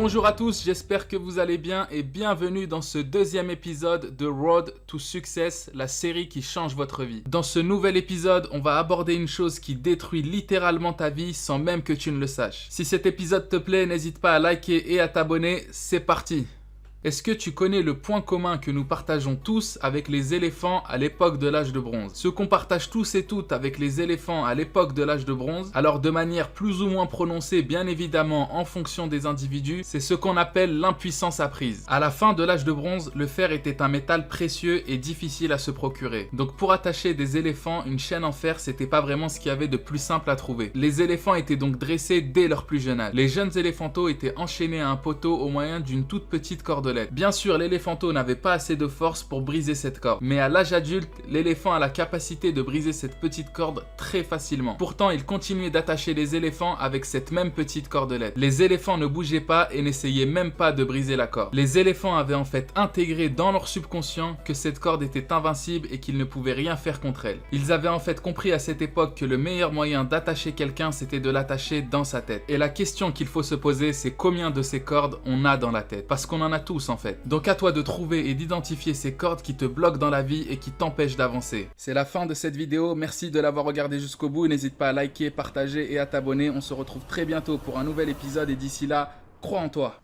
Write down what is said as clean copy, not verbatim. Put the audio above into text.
Bonjour à tous, j'espère que vous allez bien et bienvenue dans ce deuxième épisode de Road to Success, la série qui change votre vie. Dans ce nouvel épisode, on va aborder une chose qui détruit littéralement ta vie sans même que tu ne le saches. Si cet épisode te plaît, n'hésite pas à liker et à t'abonner, c'est parti! Est-ce que tu connais le point commun que nous partageons tous avec les éléphants à l'époque de l'âge de bronze? Ce qu'on partage tous et toutes avec les éléphants à l'époque de l'âge de bronze, alors de manière plus ou moins prononcée bien évidemment en fonction des individus, c'est ce qu'on appelle l'impuissance apprise. À la fin de l'âge de bronze, le fer était un métal précieux et difficile à se procurer. Donc pour attacher des éléphants, une chaîne en fer, c'était pas vraiment ce qu'il y avait de plus simple à trouver. Les éléphants étaient donc dressés dès leur plus jeune âge. Les jeunes éléphanteaux étaient enchaînés à un poteau au moyen d'une toute petite cordelette. Bien sûr, l'éléphanteau n'avait pas assez de force pour briser cette corde, mais à l'âge adulte, l'éléphant a la capacité de briser cette petite corde très facilement. Pourtant, il continuait d'attacher les éléphants avec cette même petite cordelette. Les éléphants ne bougeaient pas et n'essayaient même pas de briser la corde. Les éléphants avaient en fait intégré dans leur subconscient que cette corde était invincible et qu'ils ne pouvaient rien faire contre elle. Ils avaient en fait compris à cette époque que le meilleur moyen d'attacher quelqu'un, c'était de l'attacher dans sa tête. Et la question qu'il faut se poser, c'est combien de ces cordes on a dans la tête? Parce qu'on en a tous en fait. Donc à toi de trouver et d'identifier ces cordes qui te bloquent dans la vie et qui t'empêchent d'avancer. C'est la fin de cette vidéo, merci de l'avoir regardé jusqu'au bout, n'hésite pas à liker, partager et à t'abonner. On se retrouve très bientôt pour un nouvel épisode et d'ici là, crois en toi.